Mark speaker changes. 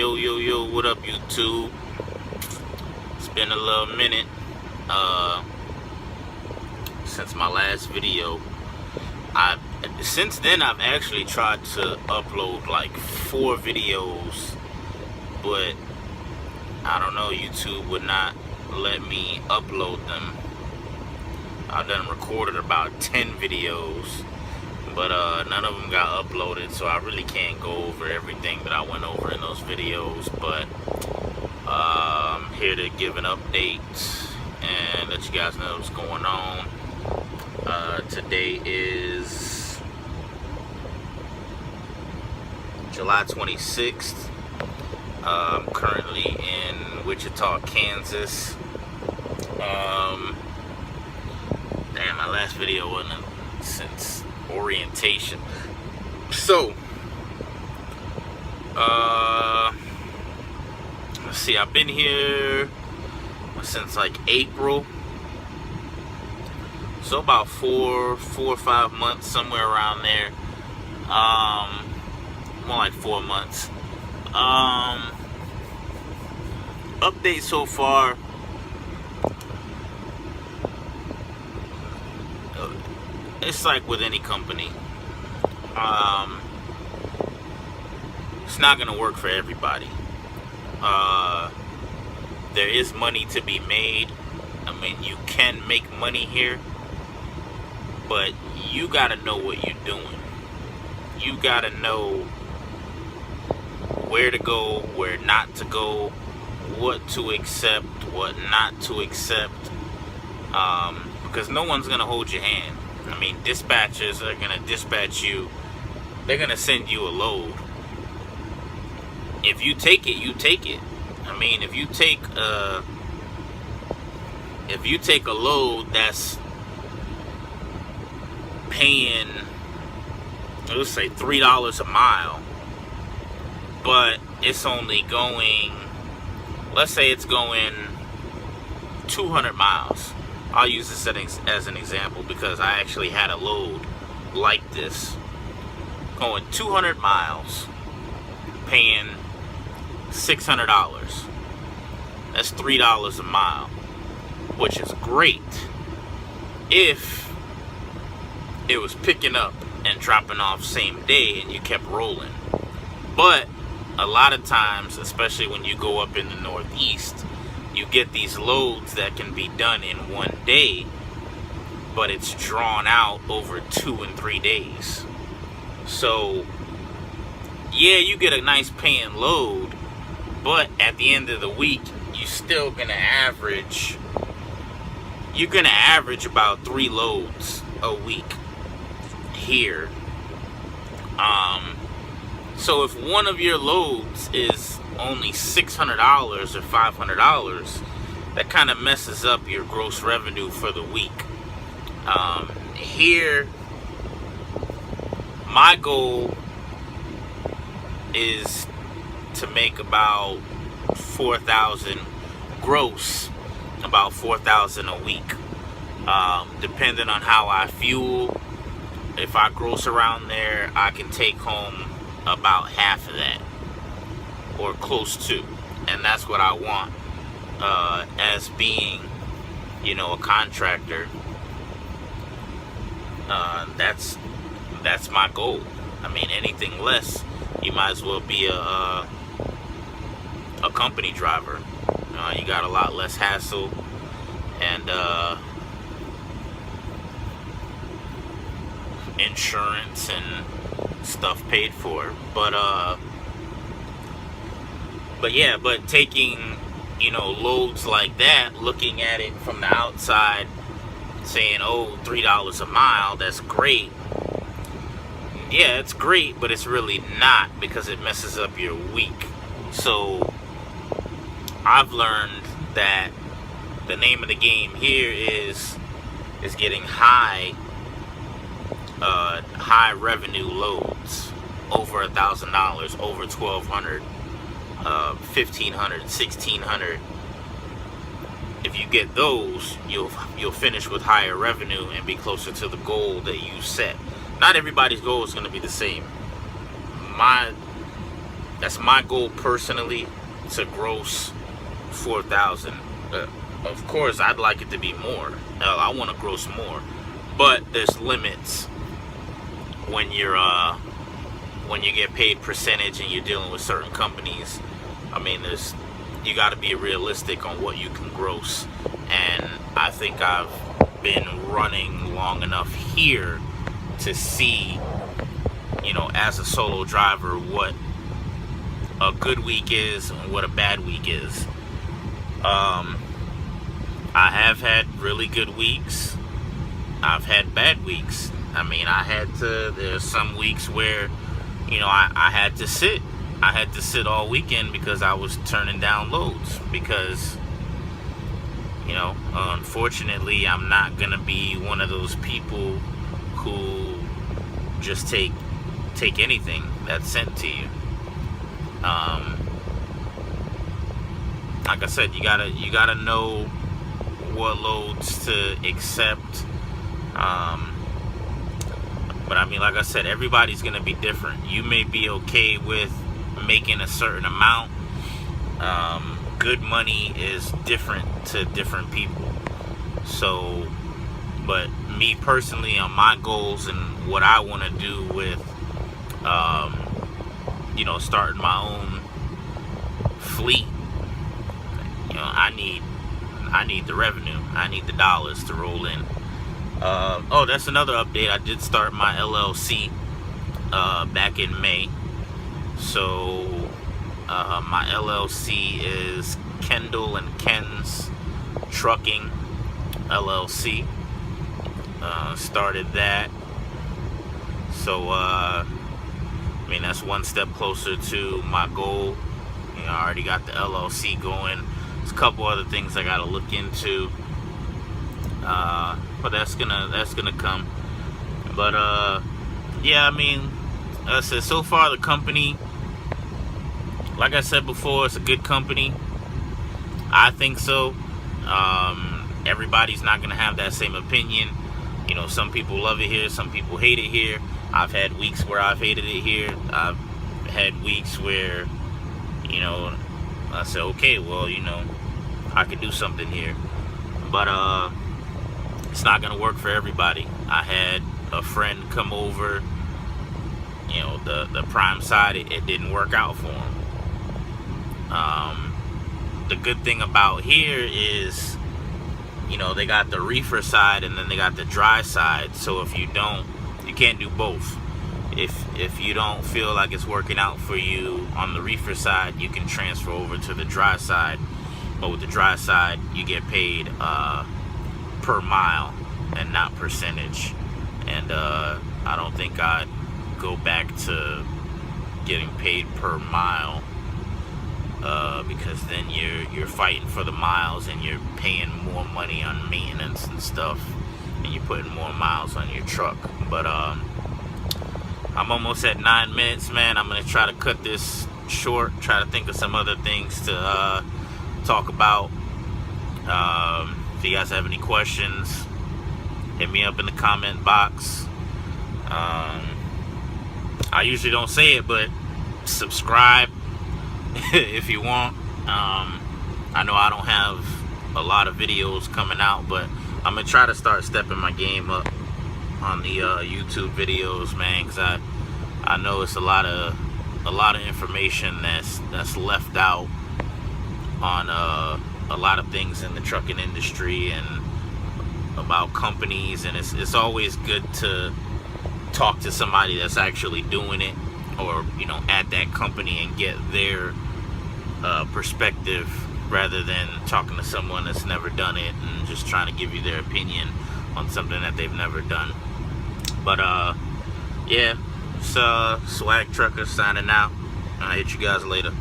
Speaker 1: Yo, what up, YouTube? It's been a little minute since my last video. Since then, I've actually tried to upload like 4 videos, but I don't know, YouTube would not let me upload them. I've done recorded about 10 videos, but none of them got uploaded, so I really can't go over everything that I went over in those videos. But I'm here to give an update and let you guys know what's going on. Today is July 26th. I'm currently in Wichita, Kansas. Damn, my last video wasn't since orientation. So, let's see, I've been here since like April. So about four or 5 months, somewhere around there. More like 4 months. Update so far. It's like with any company. It's not gonna work for everybody. There is money to be made. I mean, you can make money here, but you gotta know what you're doing. You gotta know where to go, where not to go, what to accept, what not to accept, because no one's gonna hold your hand. I mean, dispatchers are gonna dispatch you. They're gonna send you a load. If you take it, you take it. I mean, if you take a load that's paying, let's say $3 a mile, but it's only going, let's say it's going 200 miles. I'll use this as an example because I actually had a load like this. Going 200 miles, paying $600. That's $3 a mile, which is great if it was picking up and dropping off same day and you kept rolling. But a lot of times, especially when you go up in the Northeast, you get these loads that can be done in one day, but it's drawn out over 2 and 3 days. So, yeah, you get a nice paying load, but at the end of the week, you're still gonna average. You're gonna average about 3 loads a week here. So if one of your loads is only $600 or $500, that kind of messes up your gross revenue for the week. Here, my goal is to make about 4,000 gross, about 4,000 a week, depending on how I fuel. If I gross around there, I can take home about half of that, or close to, and that's what I want. As being, a contractor, that's my goal. I mean, anything less, you might as well be a company driver. You got a lot less hassle and insurance and stuff paid for. But taking, loads like that, looking at it from the outside, saying, oh, $3 a mile, that's great. Yeah, it's great, but it's really not, because it messes up your week. So I've learned that the name of the game here is getting high revenue loads, over $1,000, over $1,200, $1,500, $1,600. If you get those, you'll finish with higher revenue and be closer to the goal that you set. Not everybody's goal is going to be the same. That's my goal personally, to gross 4,000. Of course, I'd like it to be more. I want to gross more, but there's limits when you get paid percentage and you're dealing with certain companies. I mean, you got to be realistic on what you can gross, and I think I've been running long enough here to see, as a solo driver, what a good week is and what a bad week is. I have had really good weeks. I've had bad weeks. I mean, there's some weeks where, I had to sit. I had to sit all weekend because I was turning down loads. Because, unfortunately, I'm not going to be one of those people who just take anything that's sent to you. Like I said, you gotta know what loads to accept. But I mean, like I said, everybody's gonna be different. You may be okay with making a certain amount. Good money is different to different people. So, but me personally, on my goals and what I want to do with, starting my own fleet, I need the revenue. I need the dollars to roll in. That's another update. I did start my LLC back in May. So my LLC is Kendall and Ken's Trucking LLC. Started that. So that's one step closer to my goal. I already got the LLC going. There's a couple other things I gotta look into, but that's gonna come. But I said, so far the company, like I said before, it's a good company. I think so. Everybody's not gonna have that same opinion. Some people love it here, some people hate it here. I've had weeks where I've hated it here. I've had weeks where, I said, okay, well, I could do something here. But it's not gonna work for everybody. I had a friend come over, the prime side, it didn't work out for him. The good thing about here is, they got the reefer side and then they got the dry side. So if you can't do both. If you don't feel like it's working out for you on the reefer side, you can transfer over to the dry side. But with the dry side, you get paid per mile and not percentage. And I don't think I'd go back to getting paid per mile, because then you're fighting for the miles and you're paying more money on maintenance and stuff, and you're putting more miles on your truck. But I'm almost at 9 minutes, man. I'm gonna try to cut this short, try to think of some other things to talk about. If you guys have any questions, hit me up in the comment box. I usually don't say it, but subscribe if you want. I know I don't have a lot of videos coming out, but I'm gonna try to start stepping my game up on the YouTube videos, man, because I know it's a lot of information that's left out on a lot of things in the trucking industry and about companies, and it's always good to talk to somebody that's actually doing it, or at that company, and get their perspective rather than talking to someone that's never done it and just trying to give you their opinion on something that they've never done. But yeah, it's Swag Trucker signing out. I'll hit you guys later.